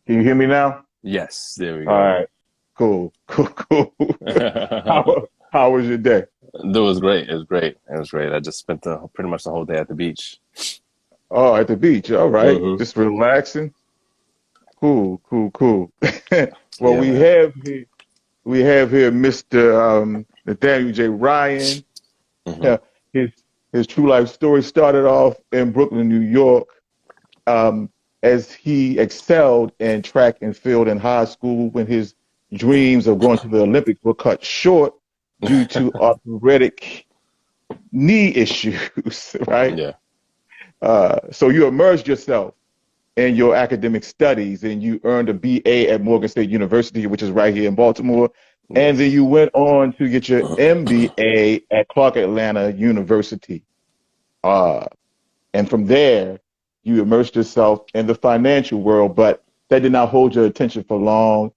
Can you hear me now? Yes, there we All go. right. Cool. Cool. Cool. That How was your day? was great. It was great. It was great. I just spent the pretty much the whole day at the beach. Oh, at the beach. All right. Hmm. Just relaxing. Cool. Cool. Cool. Well, Yeah, man. we have here Mr. Nathaniel J. Ryan. Hmm. Yeah, his his true life story started off in Brooklyn, New York, um, as he excelled in track and field in high school when his dreams of going to the Olympics were cut short due to arthritic knee issues, right? Yeah. So you immersed yourself in your academic studies and you earned a BA at Morgan State University, which is right here in Baltimore. And then Yes. you went on to get your MBA at Clark Atlanta University. Uh, and from there, you immersed yourself in the financial world, but that did not hold your attention for long.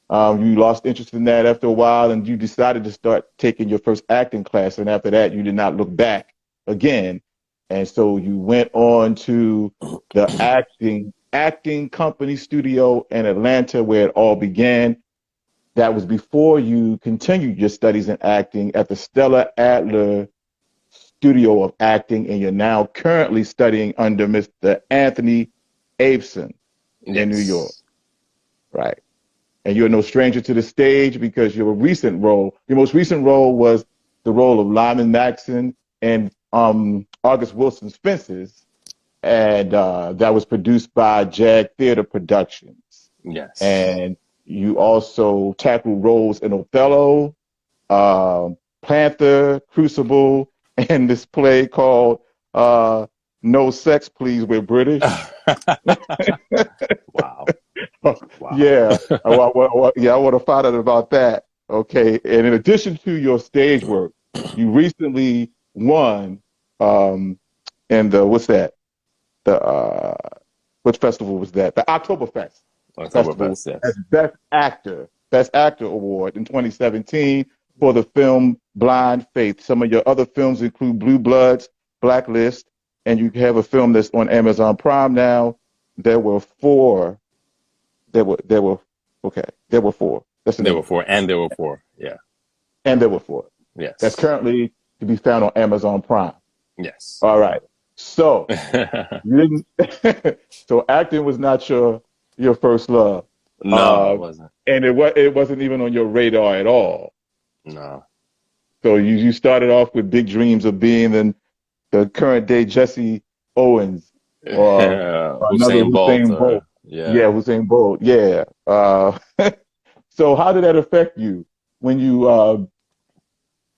You lost interest in that after a while, and you decided to start taking your first acting class. And after that, you did not look back again. And so you went on to the acting company studio in Atlanta, where it all began. That was before you continued your studies in acting at the Stella Adler Studio of Acting, and you're now currently studying under Mr. Anthony Abeson in New York, Yes. right? And you're no stranger to the stage because your most recent role was the role of Lyman Maxon and August Wilson's Fences, and that was produced by Jag Theater Productions. Yes. And you also tackled roles in Othello, Panther, Crucible, and this play called No Sex, Please, We're British. Wow. Wow. Yeah, yeah, I want to find out about that. Okay, and in addition to your stage work, you recently won in the what's that? The which festival was that? The Oktoberfest Festival Oktoberfest, as yes. Best Actor Award in 2017 for the film Blind Faith. Some of your other films include Blue Bloods, Blacklist, and you have a film that's on Amazon Prime now. There were four. There were okay. There were four. That's the There name were of it. four, and there were four. Yeah. And there were four. That's Yes. currently to be found on Amazon Prime. Yes. All right. So you didn't. So acting was not your first love, No, it uh, wasn't. and it wasn't even on your radar at all. No. So you started off with big dreams of being the current day Jesse Owens or another Hussein Bolt. Hussein Bolt. Yeah. Yeah, Hussein Bolt. Yeah. So how did that affect you when you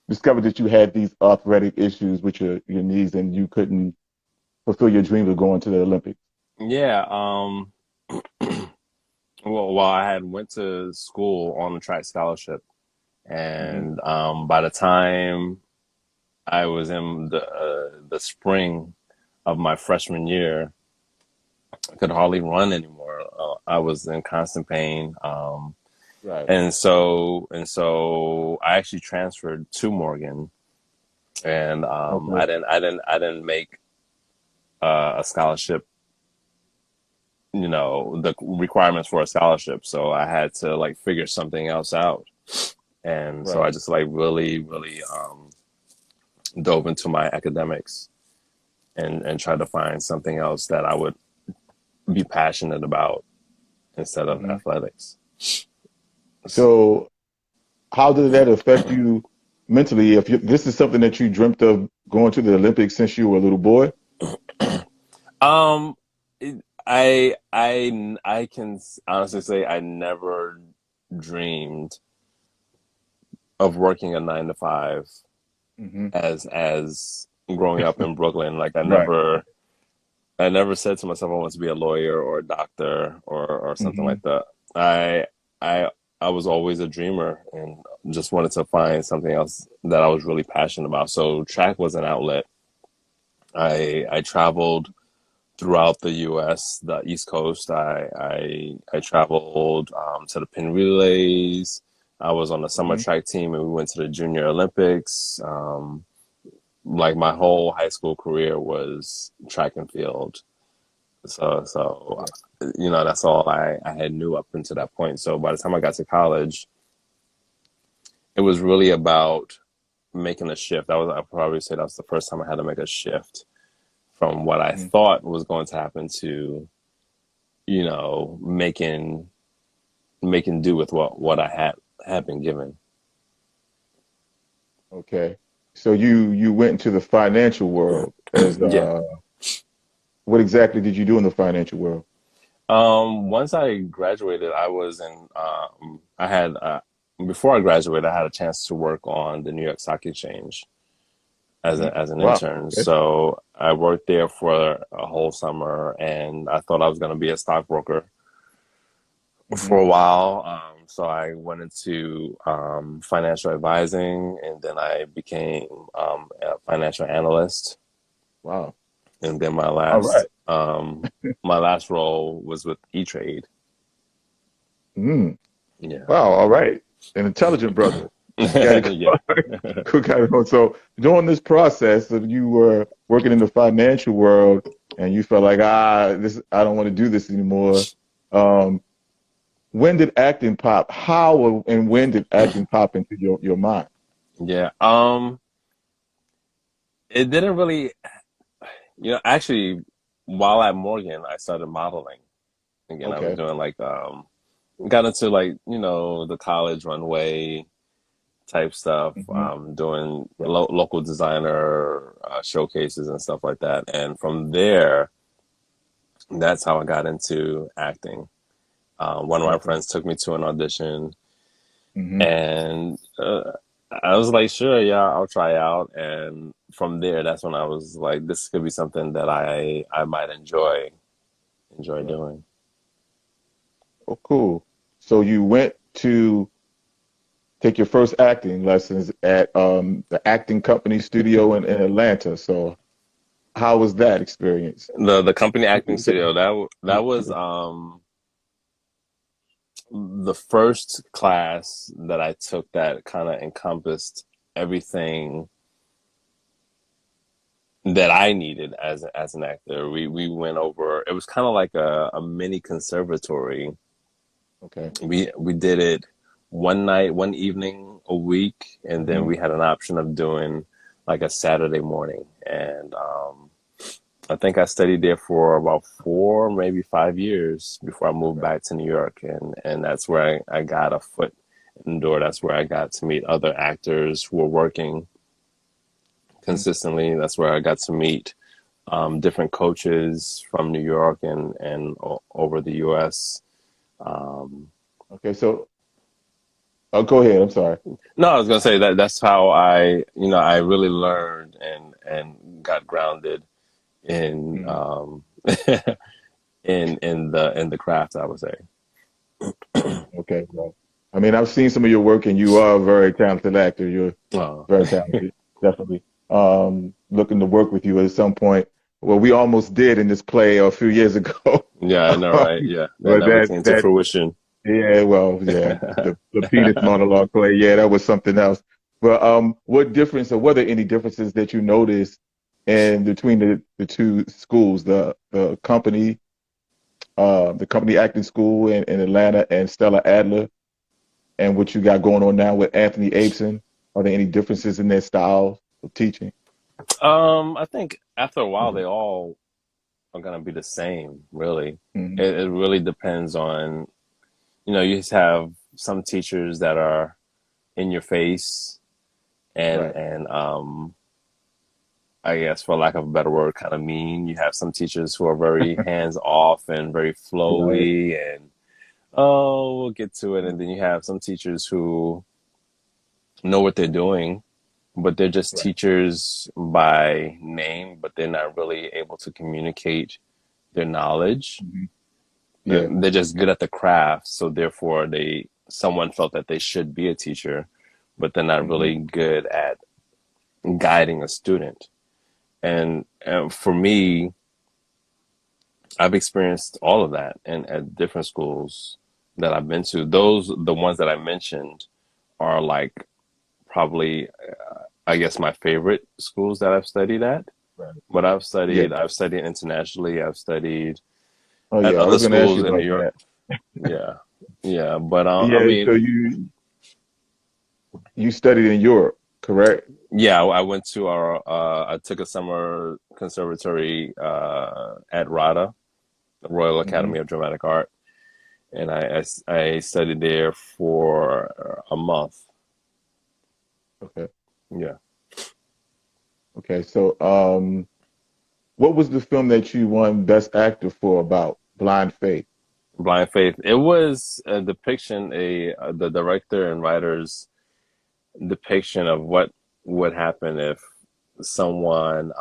discovered that you had these arthritic issues with your knees and you couldn't fulfill your dream of going to the Olympics? Yeah. Well, I had went to school on a track scholarship, Hmm. and by the time I was in the spring of my freshman year, I could hardly run anymore. I was in constant pain, Right. and so I actually transferred to Morgan, and Okay. I didn't make a scholarship, the requirements for a scholarship. So I had to like figure something else out. And so I Right. just like really, really dove into my academics and tried to find something else that I would be passionate about instead of Hmm. athletics. So how did that affect you mentally? If this is something that you dreamt of going to the Olympics since you were a little boy? Um, I can honestly say I never dreamed of working a 9 to 5 Hmm. as growing up in Brooklyn. Like Right. I never said to myself I want to be a lawyer or a doctor or something Hmm. like that. I I I was always a dreamer and just wanted to find something else that I was really passionate about. So track was an outlet. I traveled throughout the U.S., the East Coast. I traveled to the pin relays. I was on the summer Hmm. track team, and we went to the Junior Olympics. Like my whole high school career was track and field. So Right. that's all I had knew up until that point. So by the time I got to college, it was really about making a shift. That was, I probably say that was the first time I had to make a shift from what I Mhm. thought was going to happen to, making do with what I had been given. Okay. So you went into the financial world as Yeah. what exactly did you do in the financial world? Once I graduated, I had, before I graduated, I had a chance to work on the New York Stock Exchange Hmm. as an Wow. intern. Okay. So I worked there for a whole summer, and I thought I was going to be a stockbroker Hmm. for a while. So I went into financial advising, and then I became a financial analyst. Wow. And then my All last right. my last role was with E Trade. Mm. Yeah, Wow. All right. An intelligent brother. Got it. yeah. Got it. So during this process of you were working in the financial world and you felt like this I don't want to do this anymore. Um, when did acting pop? How and when did acting pop into your mind? Yeah. It didn't really, actually, while at Morgan, I started modeling. Again, I was Okay. doing like, got into like, the college runway type stuff, Hmm. doing Right. local designer showcases and stuff like that. And from there, that's how I got into acting. One of my Okay. friends took me to an audition, Hmm. and I was like, sure, yeah, I'll try out. And from there, that's when I was like, this could be something that I might enjoy Right. doing. Oh, cool. So you went to take your first acting lessons at the acting company studio in Atlanta. So how was that experience? The company What acting did you studio, that was take? the first class that I took that kind of encompassed everything that I needed as an actor. We went over. It was kind of like a mini conservatory. Okay. We did it one night, one evening a week, and then Hmm. we had an option of doing like a Saturday morning. And I think I studied there for about 4, maybe 5 years before I moved Right. back to New York, and that's where I got a foot in the door. That's where I got to meet other actors who were working Mhm. consistently. That's where I got to meet different coaches from New York and over the U.S. Um, Okay. So, oh, go ahead. I'm sorry. no, I was gonna say that's how I really learned and got grounded in Mhm. in the craft, I would say. Okay. Well, I mean, I've seen some of your work, and you are a very talented actor. You're Oh, very talented, definitely. Looking to work with you at some point. Well, we almost did in this play a few years ago. yeah, I know, right? Yeah, that But never that came to that fruition. yeah, well, yeah, the penis monologue play, yeah, that was something else. But what difference, or were there any differences that you noticed in between the two schools, the company acting school in Atlanta and Stella Adler, and what you got going on now with Anthony Abeson? Are there any differences in their styles of teaching? I think after a while they all are gonna be the same, really. Hmm. It really depends on, you just have some teachers that are in your face and Right. and I guess for lack of a better word, kind of mean. You have some teachers who are very hands off and very Right. flowy and oh, we'll get to it. And then you have some teachers who know what they're doing, but they're just Right. teachers by name, but they're not really able to communicate their knowledge. Hmm. Yeah. They're just good at the craft, so therefore someone felt that they should be a teacher, but they're not Hmm. really good at guiding a student. And for me, I've experienced all of that and at different schools that I've been to. The ones that I mentioned are like probably, I guess, my favorite schools that I've studied at. Right. But Yeah. I've studied internationally. I've studied. Oh at yeah, I other was going to ask you schools in New about York. that. Yeah, yeah. But I Yeah, so mean, you studied in Europe, correct? yeah, I went to our. I took a summer conservatory at RADA, the Royal Hmm. Academy of Dramatic Art, and I studied there for a month. Okay. Yeah. Okay. So, what was the film that you won Best Actor for about Blind Faith? Blind Faith. It was a depiction, the director and writer's depiction of what would happen if someone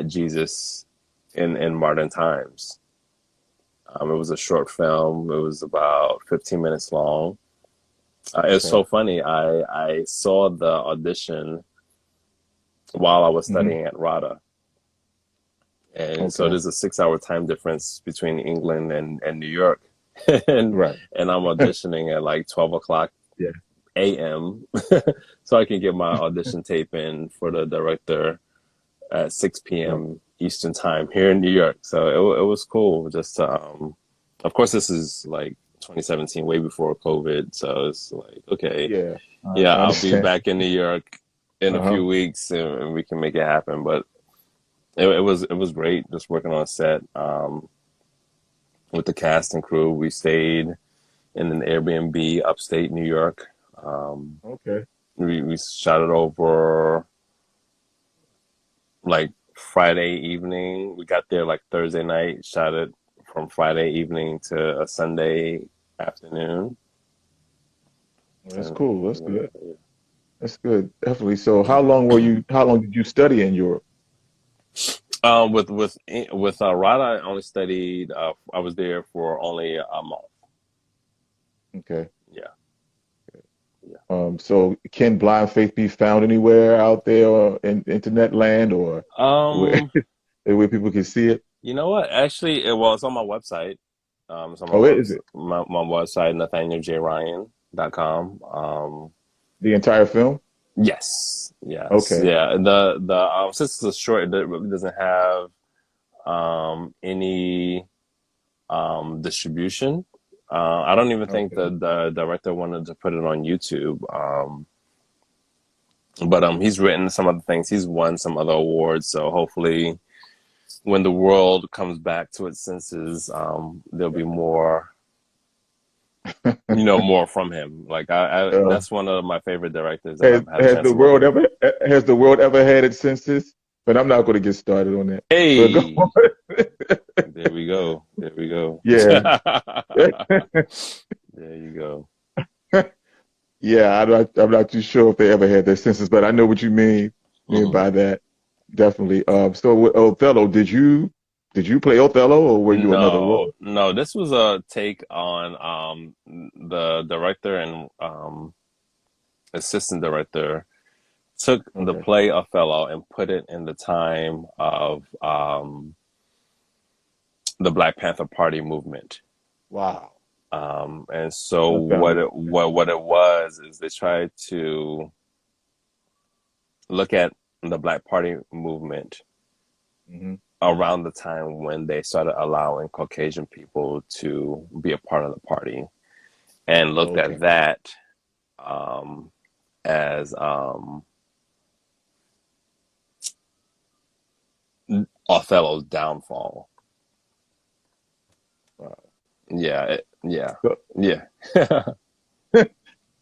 Jesus in modern times. It was a short film. It was about 15 minutes long. It's Okay. so funny. I saw the audition while I was Hmm. studying at RADA. And so Okay. there's a 6 hour time difference between England and New York. and Right. and I'm auditioning at like 12 o'clock Yeah. a.m. so I can get my audition tape in for the director at 6 Right. p.m. Eastern time here in New York. So it was cool. Just to, of course, this is like 2017, way before COVID. So it's like, okay, Yeah. yeah, I I'll be understand. back in New York in a Uh-huh. few weeks, and we can make it happen. But it was great just working on a set with the cast and crew. We stayed in an Airbnb upstate New York. Um, Okay. we shot it over like Friday evening. We got there like Thursday night, shot it from Friday evening to a Sunday afternoon. Well, that's And cool. That's yeah, good. yeah. That's good. Definitely. So, Yeah. how long did you study in Europe? With RADA, I only studied. I was there for only a month. Okay. Yeah, yeah. So can Blind Faith be found anywhere out there or in internet land or where, Um, where people can see it? you know what? Actually, well, it's on my website. It's on Oh, is it my website, nathanielJryan.com. the entire film? Yes, yes, Okay. yeah. The since it's a short, it really doesn't have any distribution. I don't even think Okay. the director wanted to put it on YouTube. But he's written some other things. He's won some other awards. So hopefully, when the world comes back to its senses, there'll be more, more from him. Like I Uh, that's one of my favorite directors that I've had a has chance the to work world with. ever has the world ever had its census? But I'm not going to get started on that. But go Hey, on. there we go. There we go. Yeah. There you go. Yeah, I'm not too sure if they ever had their census, but I know what you mean Hmm. by that. Definitely. So with Othello, did you play Othello or were you another No, role? no, this was a take on the director and assistant director took the Okay. play Othello and put it in the time of the Black Panther Party movement. Wow. And so I found it. what it was is they tried to look at the Black Party movement Hmm. around the time when they started allowing Caucasian people to be a part of the party, and looked Okay. at that um, as Othello's downfall. Wow. Yeah, yeah, So, yeah.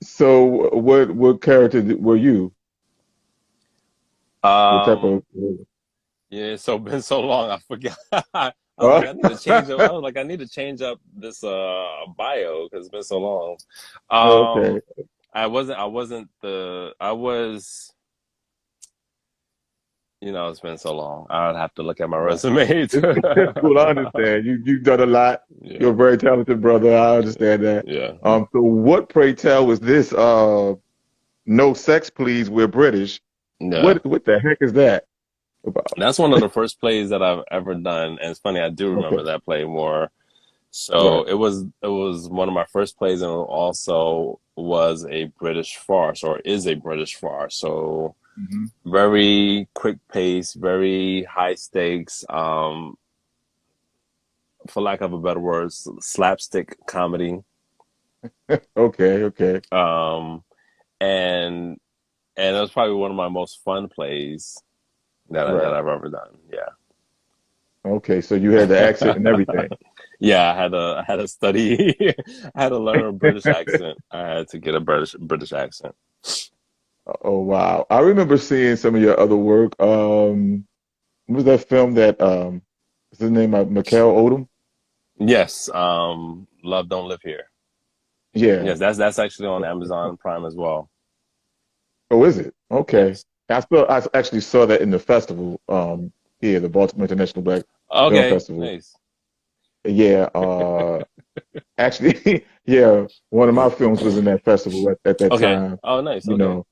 so what character were you? What type um, of yeah. So been so long, I forgot. I was uh, like, I need to change up. I was like, I need to change up this bio because it's been so long. okay. I wasn't. I wasn't the. I was. It's been so long. I would have to look at my Yeah. resume. It's cool. I understand. You've done a lot. You're Yeah, a very talented brother. I understand that. yeah. So what, pray tell, was this? No sex, please. We're British. Yeah. What the heck is that about? That's one of the first plays that I've ever done, and it's funny. I do remember Okay. that play more. So Right. it was one of my first plays, and it also was a British farce, or is a British farce. So Hmm. very quick pace, very high stakes. for lack of a better word, slapstick comedy. Okay, okay, Um, and and it was probably one of my most fun plays that right. I've ever done. Okay, so you had the accent and everything. Yeah, I had to study. I had to learn a British accent. I had to get a British accent. Oh wow. I remember seeing some of your other work. What was that film that what's his name? Mikhail Odom? Yes, Love Don't Live Here. Yeah. Yes, that's actually on Amazon Prime as well. Oh, is it? Okay. Yes. I actually saw that in the festival, here, the Baltimore International Black Film Okay, Festival. nice. Yeah, actually, yeah, one of my films was in that festival at that Okay. time, Oh, nice. you Okay. know.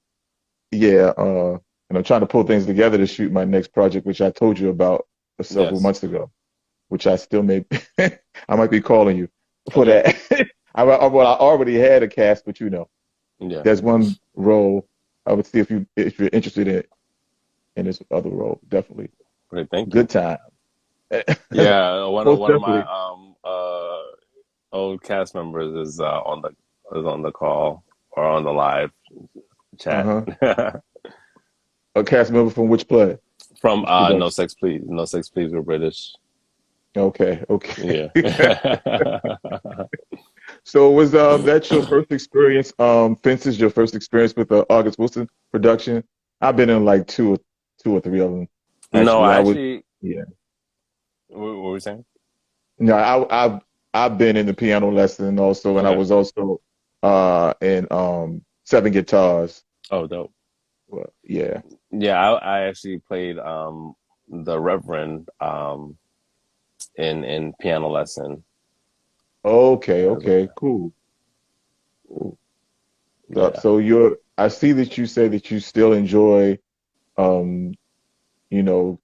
Yeah, and I'm trying to pull things together to shoot my next project, which I told you about several Yes. months ago, which I still may, I might be calling you for Okay. that. Well, I already had a cast, but Yeah. there's one role. I would see if you're interested in this other role. Definitely, Great. Thank you. good time. Yeah. Most One of my definitely. old cast members is on the call or on the live chat. Uh-huh. A cast member from which play? From Which No production? Sex Please. No Sex Please, we're British. Okay, okay. Yeah. So was that your first experience? Fences, your first experience with the August Wilson production? I've been in like two or three of them. No, Actually, I I was actually, yeah. what were we saying? No, I've been in the piano lesson also, and I Okay. was also in seven guitars. Oh, dope. Well, yeah. Yeah, I actually played the Reverend in piano lesson Okay, as well. okay, cool. Cool. Yeah. So I see that you say that you still enjoy um, you know,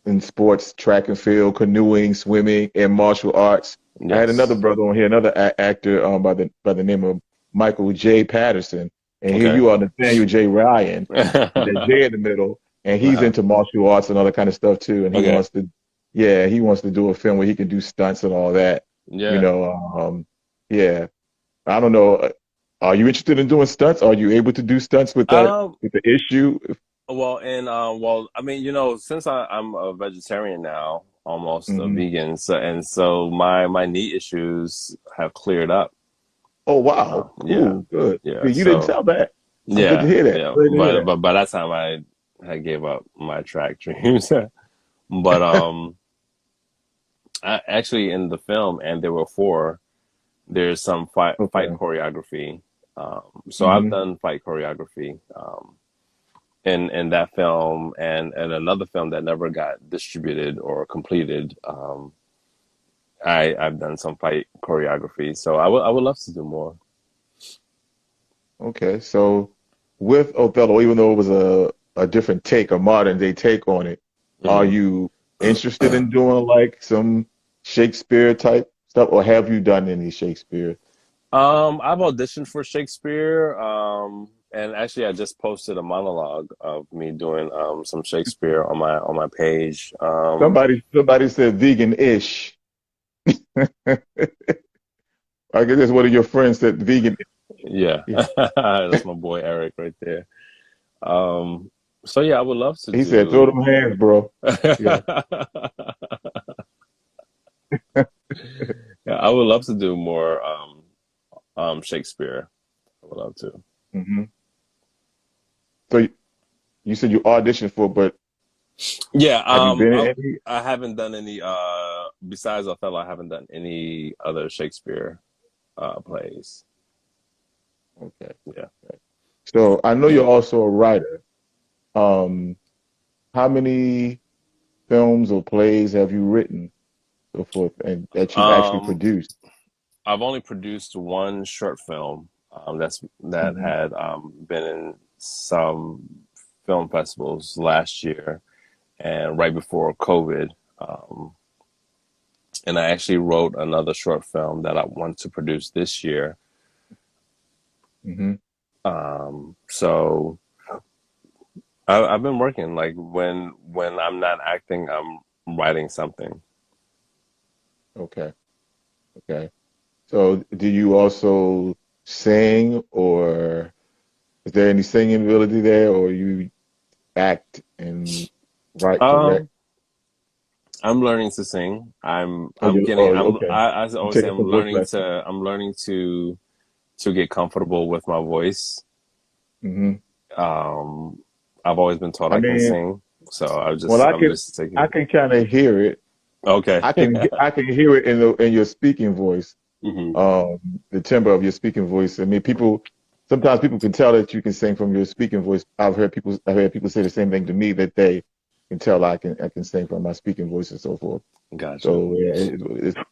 in sports, track and field, canoeing, swimming, and martial arts. I had another Yes. brother on here, another actor by the name of Michael J. Patterson, and here Okay. you are, Nathaniel J. Ryan, with that J in the middle, and he's Uh-huh. into martial arts and other kind of stuff too. And Okay. he wants to do a film where he can do stunts and all that. You Yeah. know, yeah. I don't know. Are you interested in doing stunts? Are you able to do stunts Um, with the issue? well, I mean, since I'm a vegetarian now, almost a Hmm. vegan, so my knee issues have cleared up. Oh wow, Yeah. cool, good. Yeah. Okay, you didn't So tell that. I'm good to yeah, hear that. yeah. Glad to hear But by that time I had gave up my track dreams. But that. actually in the film, and there were four, there's some fight Okay. choreography. So I've Hmm. done fight choreography in that film, and another film that never got distributed or completed. I've done some fight choreography, so I would love to do more. Okay. So with Othello, even though it was a different take, a modern day take on it, are Hmm. you interested in doing like some Shakespeare type stuff, or have you done any Shakespeare? I've auditioned for Shakespeare, and actually, I just posted a monologue of me doing some Shakespeare on my page. Somebody said vegan-ish. I guess that's one of your friends said vegan. Yeah, that's my boy Eric right there. Um, so yeah, I would love to He said, "Throw do. them hands, bro." Yeah. Yeah, I would love to do more Shakespeare. I would love to. Hmm. So you said you auditioned for, but Yeah, have you been in any? I haven't done any besides Othello, I haven't done any other Shakespeare plays. Okay. Yeah. So I know you're also a writer. Um, how many films or plays have you written so forth, and that you've actually Um, produced? I've only produced one short film that Hmm. had been in some film festivals last year and right before COVID. Um, and I actually wrote another short film that I want to produce this year. Hmm. So I've been working like when I'm not acting, I'm writing something. Okay. Okay. So do you also sing, or is there any singing ability there, or you act and write, direct? Um, I'm learning to sing. Oh, I'm getting okay. I You're always say taking some voice lessons. I'm learning to get comfortable with my voice. Hmm. Um, I've always been taught I I can mean, sing, so well, I'm just taking I it. can kind of hear it. Okay. I can hear it in your speaking voice. Hmm. Um, the timbre of your speaking voice. I mean, sometimes people can tell that you can sing from your speaking voice. I've heard people say the same thing to me, that they can tell I can sing from my speaking voice and so forth. Gotcha. So yeah,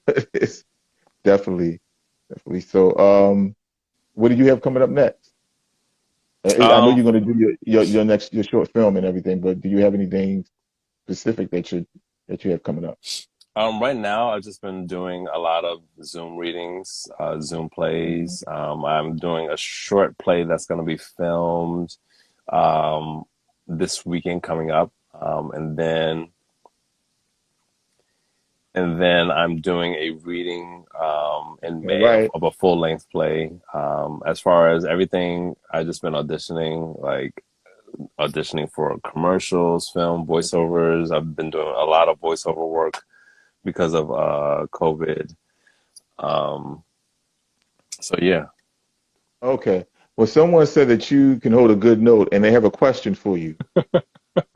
it's definitely, definitely. So, what do you have coming up next? I know Um, you're going to do your next, your short film and everything, but do you have anything specific that you have coming up? right now I've just been doing a lot of Zoom readings, Zoom Mhm. plays. I'm doing a short play that's going to be filmed um, this weekend coming up, and then I'm doing a reading in All May right. of a full length play. As far as everything, I've just been auditioning, like auditioning for commercials, film, voiceovers. I've been doing a lot of voiceover work because of COVID. Um, so yeah, Okay. Well, someone said that you can hold a good note, and they have a question for you.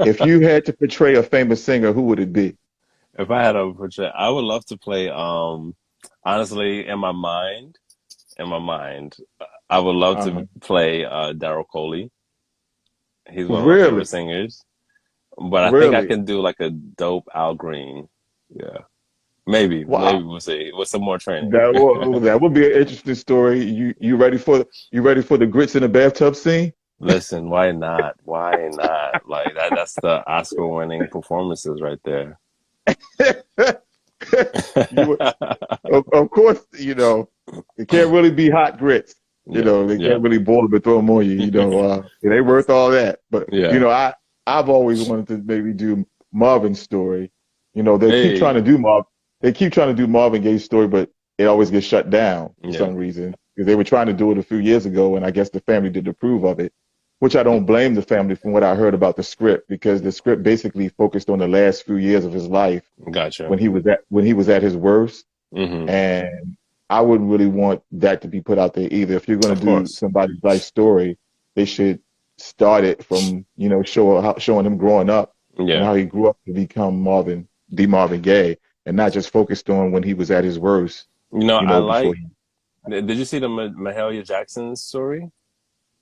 If you had to portray a famous singer, who would it be? if I had a project, I would love to play. Honestly, in my mind, I would love to Uh-huh. play Daryl Coley. He's one of my Really? favorite singers. But I think I Really? can do like a dope Al Green. Yeah. Maybe Wow. we'll see. With some more training. That would be an interesting story. You ready for the grits in the bathtub scene? Listen, why not? Why not? Like that's the Oscar winning performances right there. You of course, it can't really be hot grits. Yeah, They yeah, can't really boil them and throw them on you. It ain't worth all that. But yeah. I've always wanted to maybe do Marvin's story. They keep trying Hey, to do they keep trying to do Marvin Gaye's story, but it always gets shut down for yeah, some reason because they were trying to do it a few years ago, and I guess the family didn't approve of it. Which I don't blame the family from what I heard about the script, because the script basically focused on the last few years of his life gotcha. when he was at his worst. Hmm. And I wouldn't really want that to be put out there either. If you're going Of to do course. somebody's life story, they should start it from, showing him growing up and Yeah. how he grew up to become Marvin Gaye, and not just focused on when he was at his worst, I before like. he. Did you see the Mahalia Jackson story?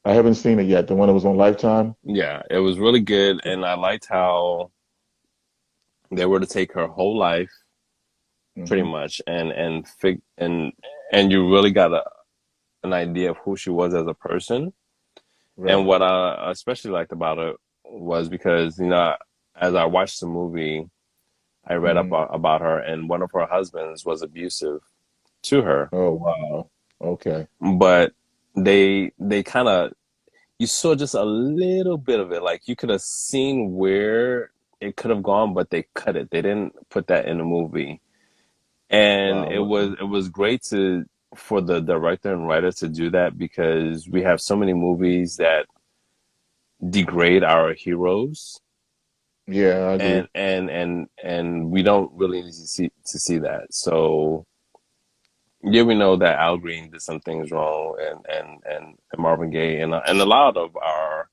I haven't seen it yet. The one that was on Lifetime. Yeah, it was really good, and I liked how they were to take her whole life, pretty Hmm. much, and you really got an idea of who she was as a person. And Right. what I especially liked about it was because as I watched the movie, I read up Hmm. about her, and one of her husbands was abusive to her, Oh wow. Okay. but they kind of you saw just a little bit of it. Like you could have seen where it could have gone, but they cut it. They didn't put that in the movie, and Wow. Okay. it was great to for the director and writer to do that because we have so many movies that degrade our heroes, Yeah, I agree. and we don't really need to see that. So yeah, we know that Al Green did some things wrong, and Marvin Gaye, and a lot of our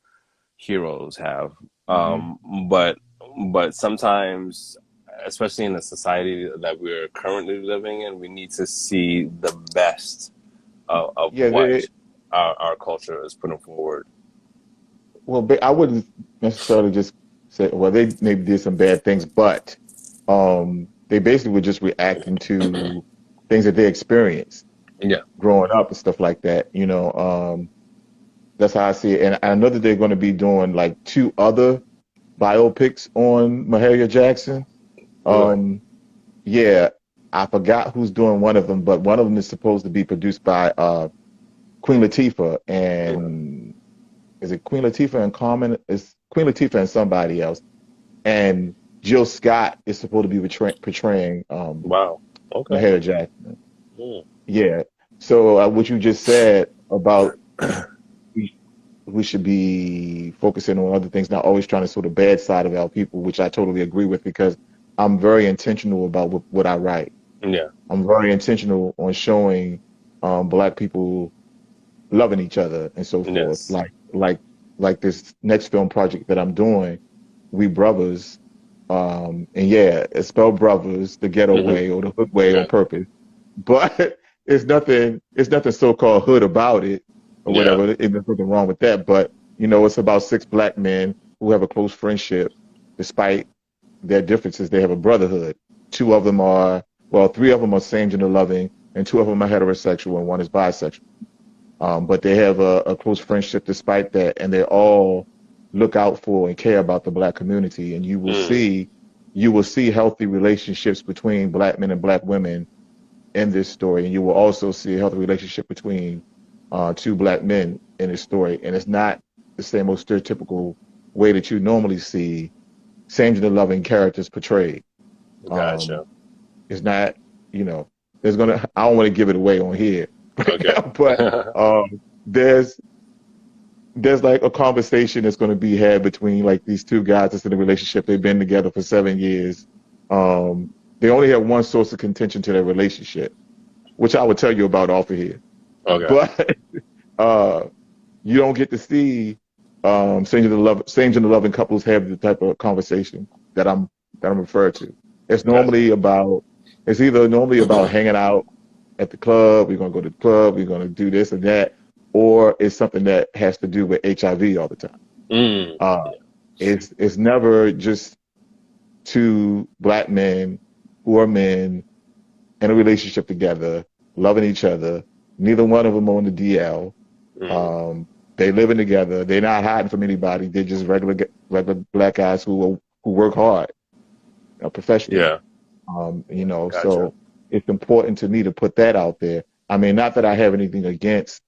heroes have. Hmm. Um, but sometimes, especially in the society that we're currently living in, we need to see the best of Yeah, what our culture is putting forward. well, I wouldn't necessarily just say, well, they maybe did some bad things, but they basically were just reacting to things that they experienced Yeah, growing up and stuff like that. That's how I see it. And I know that they're going to be doing like two other biopics on Mahalia Jackson. really. Um, yeah, I forgot who's doing one of them, but one of them is supposed to be produced by Queen Latifah, Okay. and is it Queen Latifah and Carmen? Is Queen Latifah and somebody else? And Jill Scott is supposed to be portraying Wow. Okay. Mahalia Jackson. Mm. Yeah. So what you just said about we, we should be focusing on other things, not always trying to sort of bad side of our people, which I totally agree with because I'm very intentional about what I write. Yeah. I'm very intentional on showing black people loving each other and so forth. Yes. Like this next film project that I'm doing, We Brothers, and yeah, it's spelled brothers the ghetto Hmm. way or the hood way on Yeah. purpose. But it's nothing so-called hood about it or Yeah. whatever. There's nothing wrong with that. But it's about six black men who have a close friendship despite their differences. They have a brotherhood. Two of them are, well, three of them are same gender loving, and two of them are heterosexual, and one is bisexual. But they have a close friendship despite that, and they all look out for and care about the black community. And Mm. you will see healthy relationships between black men and black women in this story, and you will also see a healthy relationship between two black men in this story. And it's not the same old stereotypical way that you normally see same gender loving characters portrayed. Um, Gotcha. it's not, you know, there's gonna. I don't want to give it away on here right Okay. now, but um, there's there's like a conversation that's going to be had between like these two guys that's in a relationship. They've been together for 7 years. Um, they only have one source of contention to their relationship, which I would tell you about off of here. Okay. But uh, you don't get to see same gender loving couples have the type of conversation that I'm referring to. It's Gotcha. normally about it's either normally about hanging out at the club. We're gonna go to the club. We're gonna do this and that, or it's something that has to do with HIV all the time. Mm. Uh, Yeah. it's never just two black men who are men in a relationship together, loving each other. Neither one of them on the DL. Mm. Um, they living together. They're not hiding from anybody. They're just regular black guys who work hard, professionally. Yeah. Gotcha. So it's important to me to put that out there. I mean, not that I have anything against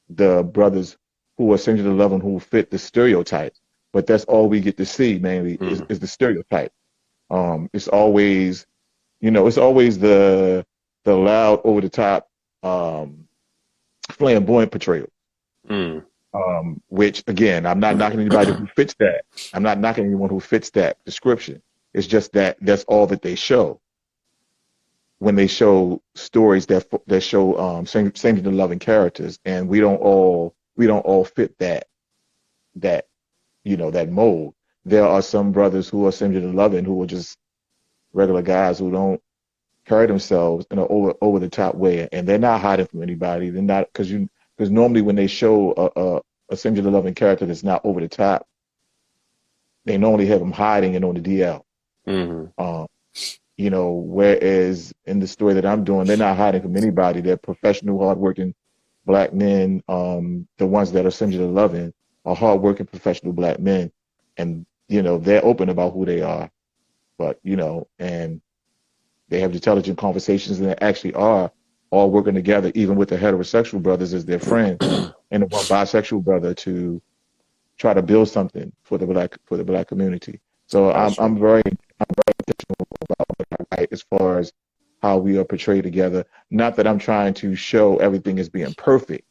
the brothers who are singular loving who fit the stereotype, but that's all we get to see mainly Mm. is the stereotype. It's always, it's always the loud, over the top, flamboyant portrayal. Mm. Which again, I'm not knocking anybody who fits that. I'm not knocking anyone who fits that description. It's just that that's all that they show when they show stories that show same gender loving characters, and we don't all fit that that mold. There are some brothers who are same gender loving who are just regular guys who don't carry themselves in an over the top way, and they're not hiding from anybody. They're not because normally when they show a same gender loving character that's not over the top, they normally have them hiding and on the DL. Mm. Um, whereas in the story that I'm doing, they're not hiding from anybody. They're professional, hardworking black men. The ones that are same gender loving are hardworking, professional black men, and they're open about who they are. But and they have intelligent conversations, and they actually are all working together, even with the heterosexual brothers as their friend, and the one bisexual brother to try to build something for the black community. So Gotcha. I'm very right as far as how we are portrayed together. Not that I'm trying to show everything as being perfect,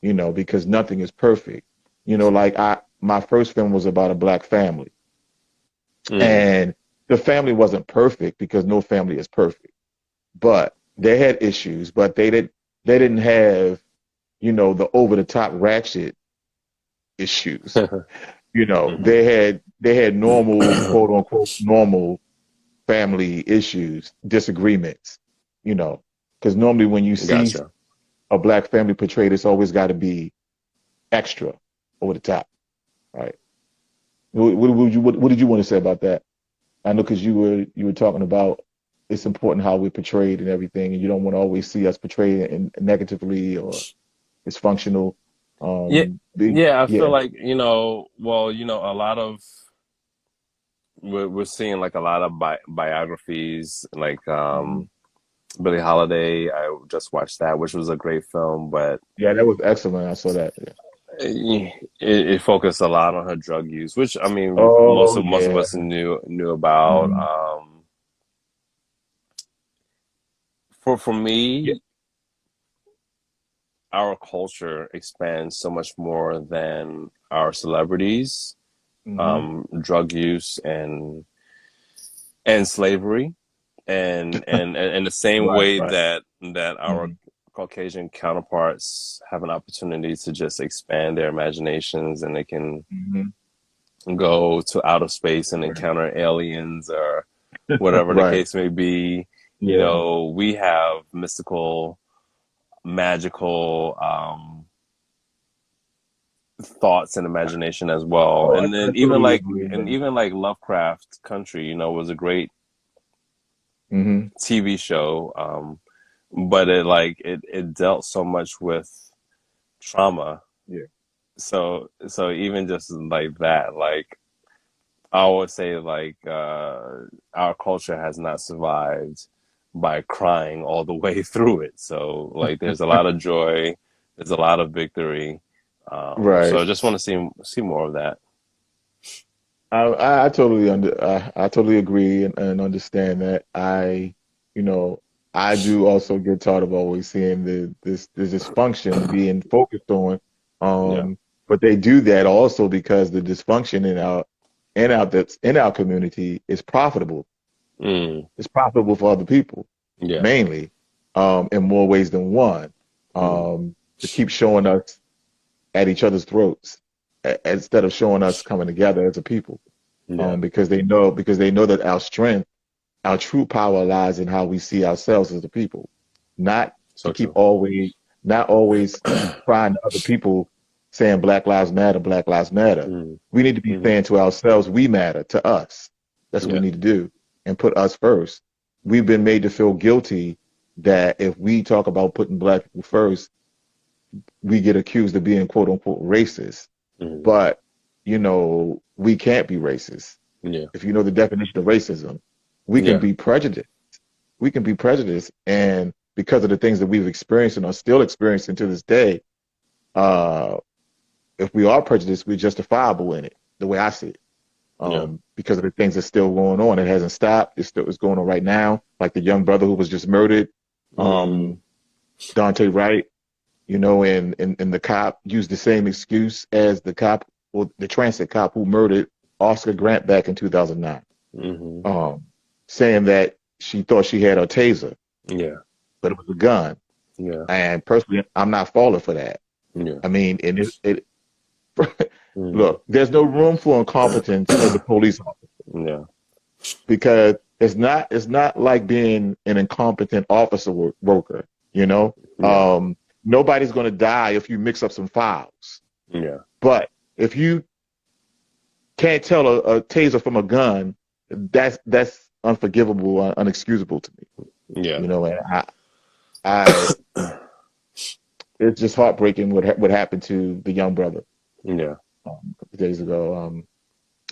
because nothing is perfect. Like my first film was about a black family, Mm. and the family wasn't perfect because no family is perfect, but they had issues, but they didn't have the over the top ratchet issues. Hmm. They had normal, quote unquote normal family issues, disagreements, you know, because normally when you see Gotcha. a black family portrayed, it's always got to be extra, over the top, right? What did you want to say about that? I know because you were talking about it's important how we're portrayed and everything, and you don't want to always see us portrayed negatively or dysfunctional. Yeah. Yeah. I feel Yeah, like, well, a lot of, we're seeing like a lot of biographies, like mhm. Billie Holiday. I just watched that, which was a great film, but Yeah, that was excellent. I saw that. Yeah. it focused a lot on her drug use, which I mean, most Oh of yeah. us knew about. Mhm. For me, Yeah. our culture expands so much more than our celebrities, Hmm. drug use and slavery, and in the same Right, way right. that our Hmm. Caucasian counterparts have an opportunity to just expand their imaginations, and they can Hmm. go to outer space and Right. encounter aliens or whatever the Right. case may be. You Yeah. know, we have mystical, magical thoughts and imagination as well. Oh, And I then totally agree. even like Lovecraft Country, was a great Hmm. TV show. But it dealt so much with trauma. Yeah. So even just like that, like I always say, like our culture has not survived by crying all the way through it. So like there's a lot of joy, there's a lot of victory. So Right. I just want to see more of that. I totally I totally agree and understand that. You know, I do also get tired of always seeing this dysfunction being focused on. Yeah. Um, but they do that also because the dysfunction in our community is profitable. Mm, It's profitable for other people, yeah. mainly, in more ways than one. Mm, To keep showing us at each other's throats instead of showing us coming together as a people, yeah. because they know that our strength, our true power lies in how we see ourselves as a people, not to So keep true. always not always crying to other people saying Black Lives Matter, Black Lives Matter. Mm, We need to be hmm. saying to ourselves, we matter to us. That's what we Yeah. need to do and put us first. We've been made to feel guilty that if we talk about putting black people first, we get accused of being quote unquote racist. Mm, But, we can't be racist. yeah. If you know the definition of racism, we can Yeah. be prejudiced. We can be prejudiced. And because of the things that we've experienced and are still experiencing to this day, uh, if we are prejudiced, we're justifiable in it, the way I see it. Yeah. Because of the things that's still going on. It hasn't stopped. It's going on right now. Like the young brother who was just murdered, Mm, um, Dante Wright, and the cop used the same excuse as the cop or the transit cop who murdered Oscar Grant back in 2009, hmm. um, saying that she thought she had a taser, Yeah. but it was a gun. Yeah. And personally, I'm not falling for that. Yeah. I mean, and Mm, look, there's no room for incompetence as a police officer yeah. because it's not like being an incompetent officer worker, you know. Yeah. Um, Nobody's going to die if you mix up some files. Yeah. But if you can't tell a taser from a gun, that's unforgivable, unexcusable to me. Yeah. And I it's just heartbreaking what happened to the young brother Yeah. a couple of days ago.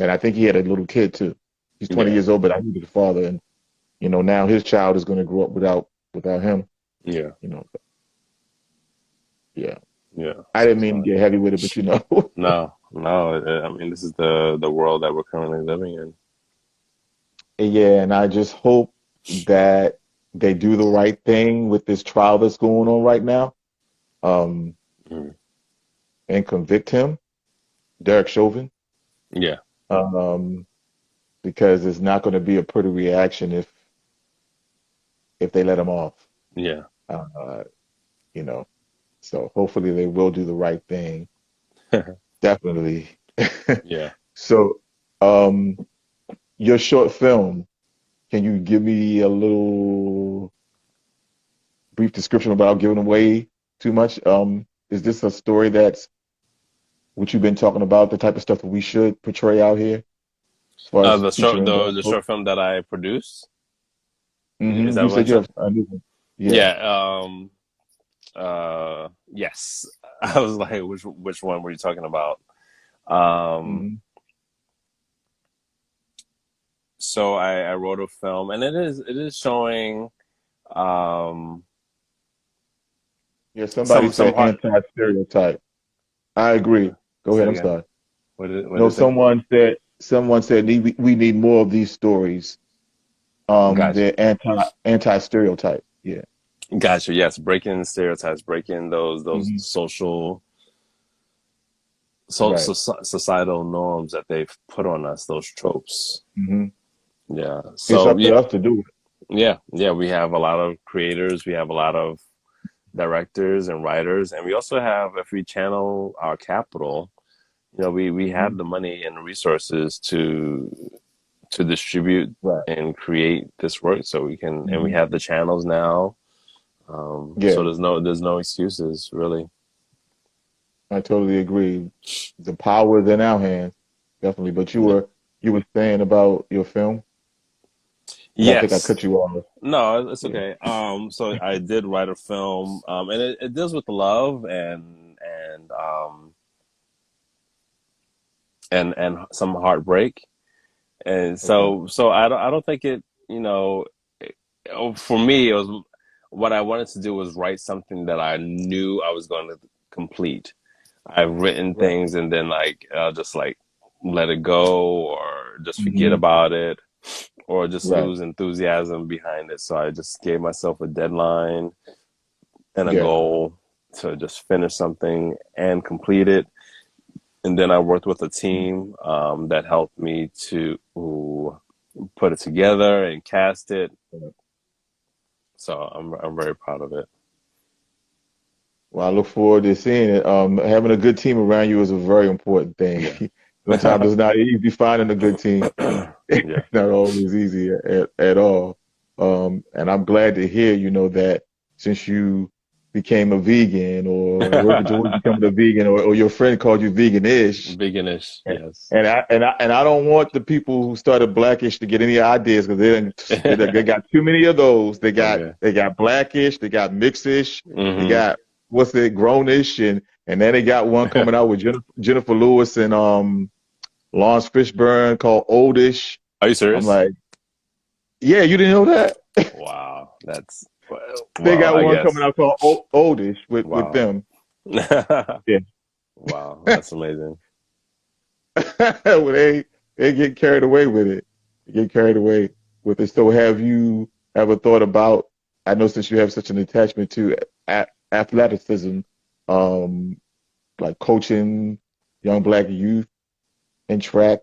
And I think he had a little kid too. He's 20 Yeah. years old, but I knew the father, and now his child is going to grow up without him. Yeah. You know, yeah. Yeah. I So didn't mean to sorry. get heavy with it, but No, no. I mean, this is the world that we're currently living in. yeah. And I just hope that they do the right thing with this trial that's going on right now, um, Mm. and convict him, Derek Chauvin, Yeah. um, because it's not going to be a pretty reaction if they let him off. Yeah. Uh, you know, so hopefully they will do the right thing. Definitely. Yeah. So, um, your short film, can you give me a little brief description without giving away too much? Is this a story that's what you've been talking about, the type of stuff that we should portray out here as far as featuring black The folks? short film that I produced. Is that You what I'm said you trying? have a new one. Yeah. Yeah. Yes. I was like, which one were you talking about? Um. hmm So I wrote a film, and it is showing um Yeah, somebody some said heart. anti-stereotype. I agree. Go Say ahead. it I'm again. sorry. What No, did it say? someone said we need more of these stories. Gotcha. They're anti stereotype. Yeah. Gotcha. Yes, breaking stereotypes, breaking those Hmm. social Right. societal norms that they've put on us, those tropes. Hmm. Yeah. It's So up yeah, to us to do it. yeah. We have a lot of creators. We have a lot of directors and writers, and we also have, if we channel our capital, we have Hmm. the money and resources to distribute Right. and create this work, so we can, and we Hmm. have the channels now. So Yeah, there's no excuses really. I totally agree. The power is in our hands, definitely. But Yeah. you were saying about your film, and I think I Yes. cut you off. No, it's Yeah. okay. So I did write a film, and it deals with love and some heartbreak. And Okay. so I don't think it, for me, it was, what I wanted to do was write something that I knew I was going to complete. I've written Right. things and then like just like let it go, or just forget Hmm. about it, or just Right. lose enthusiasm behind it. So I just gave myself a deadline and a Yeah. goal to just finish something and complete it. And then I worked with a team that helped me to put it together and cast it. So I'm very proud of it. Well, I look forward to seeing it. Having a good team around you is a very important thing. Yeah. Sometimes it's not easy finding a good team. Yeah. Not always easy at all. And I'm glad to hear, that since you became a vegan or working towards becoming a vegan or your friend called you veganish. Veganish, And yes. and I don't want the people who started Blackish to get any ideas because they got too many of those. Okay. They got Blackish, they got Mixish, they Hmm. got what's it, Grownish, and then they got one coming out with Jennifer Lewis and Lawrence Fishburne called Oldish. Are you I'm serious? like, yeah, you didn't know that? Wow. That's, They well, got I one coming guess. out called Oldish with Wow. them. Yeah. Wow. That's amazing. Well, they get carried away with it. They get carried away with it. So have you ever thought about? I know since you have such an attachment to athleticism, um, like coaching young black youth in track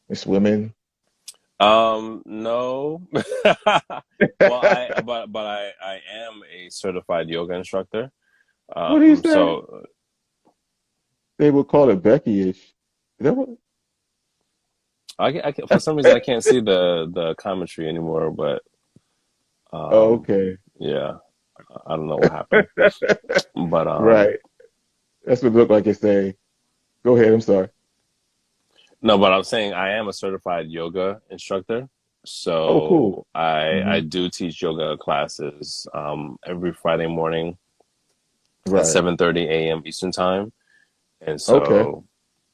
and swimming. No. Well, I am a certified yoga instructor. What do you say? So They would call it Becky-ish. Is that what? for some reason I can't see the commentary anymore, but Oh, um, okay. yeah, I don't know what happened. But Right. That's what it looked like it's saying. Go ahead. I'm sorry. no, but I'm saying I am a certified yoga instructor. Oh, cool. So I Hmm. do teach yoga classes every Friday morning at Right. 7:30 a.m. Eastern time. And Okay.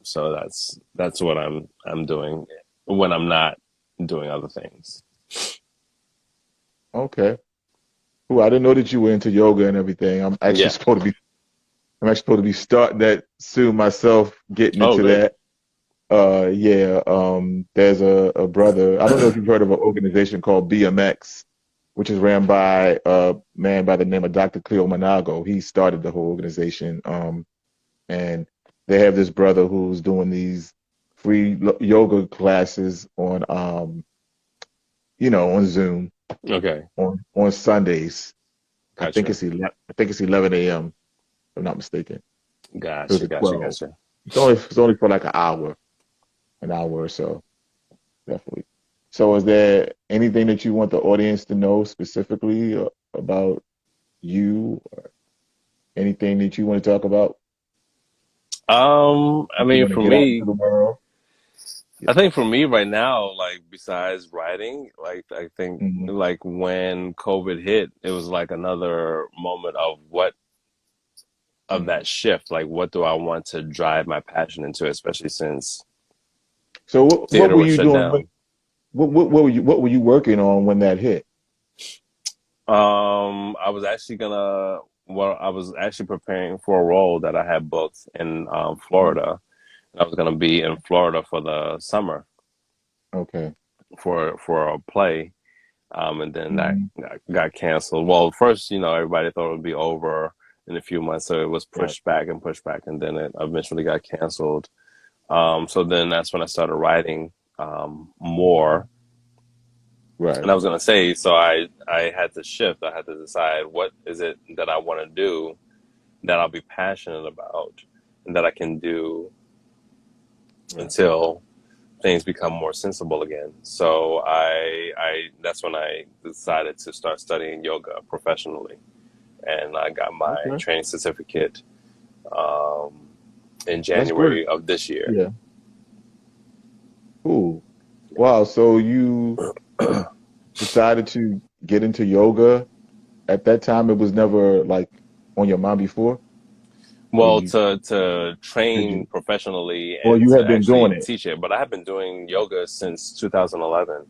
so that's what I'm doing when I'm not doing other things. Okay. Cool. I didn't know that you were into yoga and everything. Yeah. I'm actually supposed to be starting that soon myself, getting Oh, into great. that. Yeah. There's a brother. I don't know if you've heard of an organization called BMX, which is ran by a man by the name of Dr. Cleo Manago. He started the whole organization. And they have this brother who's doing these free yoga classes on Zoom Okay. on Sundays. Gotcha. I think it's 11 a.m. If I'm not mistaken. It was Gotcha. at Gotcha. 12. Gotcha. It's only for like an hour or so, definitely. So, is there anything that you want the audience to know specifically about you, or anything that you want to talk about? I You mean, want to for get out into me, the world? I Yeah. think for me right now, like besides writing, like I think Hmm. like when COVID hit, it was like another moment of Hmm. that shift. Like, what do I want to drive my passion into, especially since So, what theater were was you shut doing? down. What were you working on when that hit? I was actually gonna, well, I was actually preparing for a role that I had booked in Mhm. Florida. I was gonna be in Florida for the summer Okay. for a play. And then that Mhm. got canceled. Well, first, everybody thought it would be over in a few months, so it was Right. pushed back, and then it eventually got canceled. So then that's when I started writing more. And Right. I was gonna say, so I had to shift. I had to decide what is it that I want to do, that I'll be passionate about, and that I can do Right. until things become more sensible again. So I that's when I decided to start studying yoga professionally, and I got my Okay. training certificate um, in That's great. January of this year. Yeah. Cool. Wow. So you decided to get into yoga at that time. It was never like on your mind before, or Well, you to did train you, professionally or and you to had been doing actually it? teach it, but I have been doing yoga since 2011.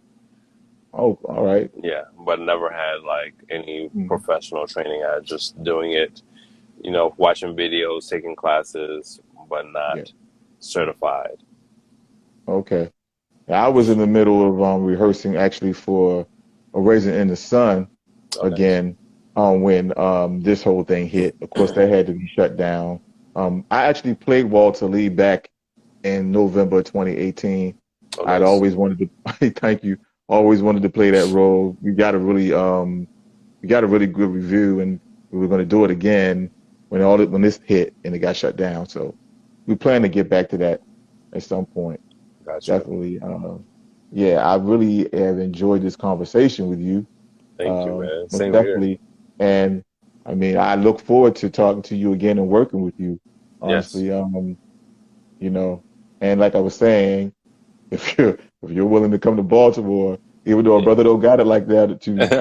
Oh, all right. Yeah, but never had like any Mhm. professional training. I just doing it, watching videos, taking classes, but Yeah. not certified. Okay. I was in the middle of rehearsing actually for a Raisin in the Sun Oh, nice. again when this whole thing hit. Of course, that had to be shut down. I actually played Walter Lee back in November 2018. Oh, I'd nice. always wanted to thank you. Always wanted to play that role. We got a really good review, and we were going to do it again when this hit and it got shut down. So we plan to get back to that at some point. Gotcha. Definitely. Yeah, I really have enjoyed this conversation with you. Thank you, man. Most Same here. definitely. And I mean, I look forward to talking to you again and working with you. Yes. Honestly, you know, and like I was saying, if you're willing to come to Baltimore, even though a Yeah. brother don't got it like that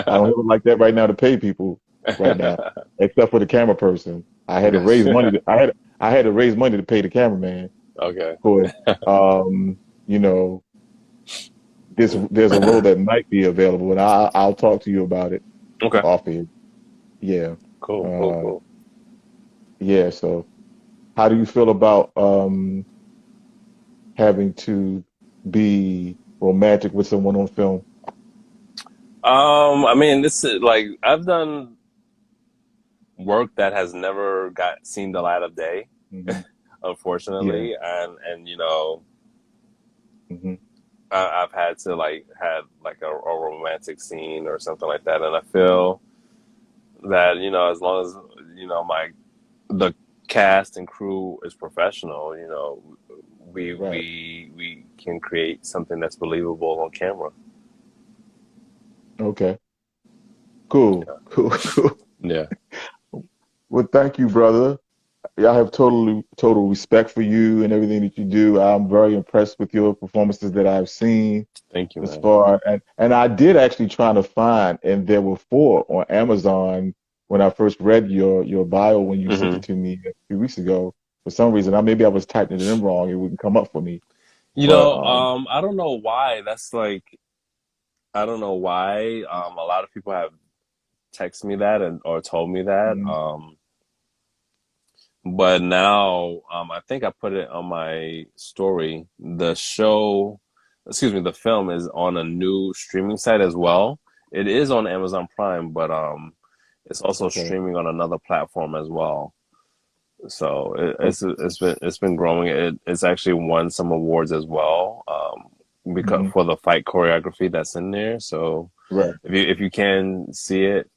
I don't have it like that right now to pay people right now, except for the camera person. I had to raise money. Gotcha. I had to raise money to pay the cameraman. Of Okay. course, you know, there's a role that might be available, and I'll talk to you about it Okay. off air. Yeah, Cool. Cool. uh, Cool. yeah. So, how do you feel about having to be romantic with someone on film? I mean, this is like I've done work that has never got seen the light of day, Hmm. Yeah. unfortunately, and Hmm. I've had to like had like a romantic scene or something like that, and I feel that as long as my the cast and crew is professional, we Right. we we can create something that's believable on camera. Okay. Cool. Yeah. Cool. Cool. Yeah. Well, thank you, brother. I have total respect for you and everything that you do. I'm very impressed with your performances that I've seen Thank you, thus man. far. And I did actually try to find, and there were four on Amazon when I first read your bio when you sent Hmm. it to me a few weeks ago. For some reason, maybe I was typing it in wrong. It wouldn't come up for me. But I don't know why. That's like I don't know why. A lot of people have texted me that and or told me that. mhm, But now, I think I put it on my story. The film is on a new streaming site as well. It is on Amazon Prime, but it's also okay, streaming on another platform as well. So okay, it's been growing. It's actually won some awards as well, because hmm, for the fight choreography that's in there. So right. if you can see it,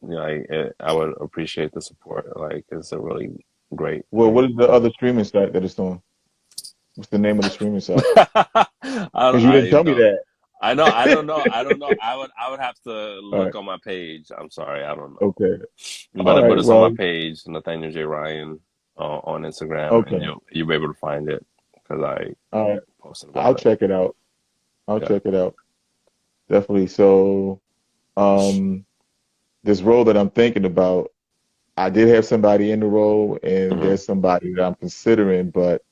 I would appreciate the support. Like it's a really great Well, what is the film. other streaming site that it's on? What's the name of the streaming site? Because you didn't I tell me don't. that. I know. I don't know. I don't know. I would have to All look right. on my page. I'm sorry. I don't know. Okay. All But right. it's on my Well, page, Nathaniel J Ryan, on Instagram, and okay. you'll be able to find it because I All right. posted about I'll it. check it out. I'll Yeah. check it out. Definitely. So, um, this role that I'm thinking about, I did have somebody in the role, and Hmm. there's somebody that I'm considering, but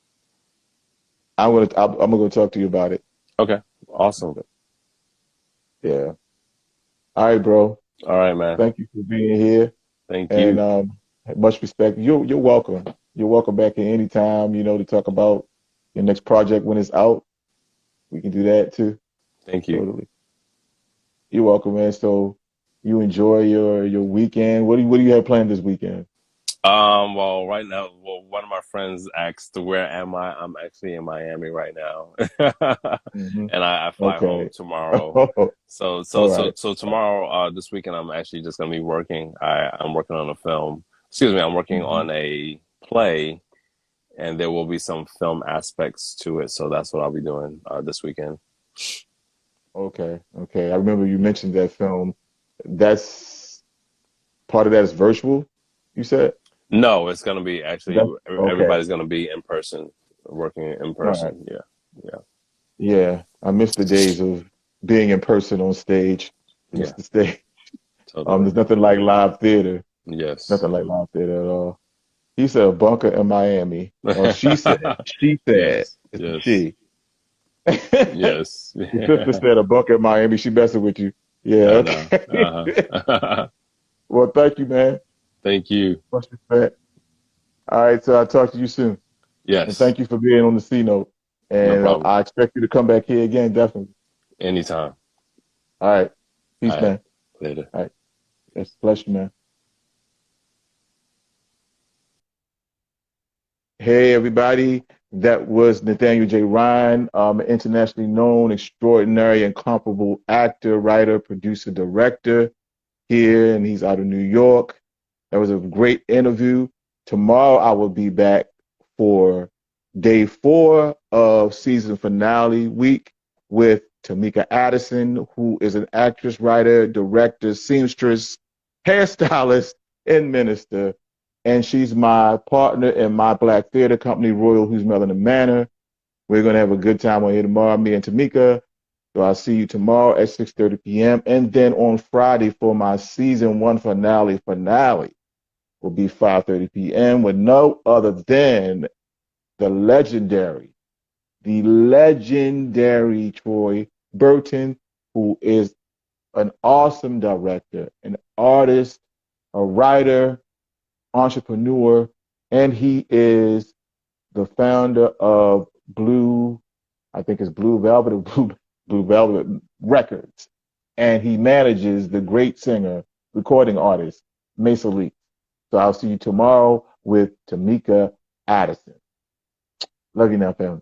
I'm gonna go talk to you about it. Okay. Awesome. Yeah. All right, bro. All right, man. Thank you for being here, Thank and you. much respect. You're welcome. You're welcome back at any time. To talk about your next project when it's out. We can do that too. Thank you. Totally. You're welcome, man. So. You enjoy your weekend. What do you have planned this weekend? Well, right now, well, one of my friends asked, "Where am I?" I'm actually in Miami right now, Hmm. and I fly home Okay. tomorrow. All right. So tomorrow, this weekend, I'm actually just gonna be working. I'm working on a film. Excuse me, I'm working Hmm. on a play, and there will be some film aspects to it. So that's what I'll be doing this weekend. Okay. Okay. I remember you mentioned that film. That's part of that is virtual, you said? No, it's gonna be actually That's okay. everybody's gonna be in person, working in All right. person. Yeah, yeah, Yeah. I miss the days of being in person on stage. I miss yeah, the stage. totally. There's nothing like live theater. Yes. Nothing like live theater at all. He said a bunker in Miami. Or she said. She said. Yes, It's a yes, she. Your yes. sister said a bunker in Miami. She messing with you. Yeah, I know. okay. Uh-huh. Well, thank you, man. Thank you. Much respect. All right, so I'll talk to you soon. And Yes, thank you for being on the C note. no And problem. I expect you to come back here again, definitely. Anytime. All right. All Peace, right. man. Later. All right. It's a pleasure, man. Hey, everybody. That was Nathaniel J. Ryan, an internationally known, extraordinary, incomparable actor, writer, producer, director here, and he's out of New York. That was a great interview. Tomorrow I will be back for day 4 of season finale week with Tamika Addison, who is an actress, writer, director, seamstress, hairstylist, and minister. And she's my partner in my Black theater company, Royal Who's Melanin Manor. We're going to have a good time on here tomorrow, me and Tamika. So I'll see you tomorrow at 6:30 p.m. And then on Friday for my season 1 finale will be 5:30 p.m. with no other than the legendary Troy Burton, who is an awesome director, an artist, a writer, entrepreneur, and he is the founder of I think it's Blue Velvet or Blue Velvet Records. And he manages the great singer, recording artist, Mesa Lee. So I'll see you tomorrow with Tamika Addison. Love you now, family.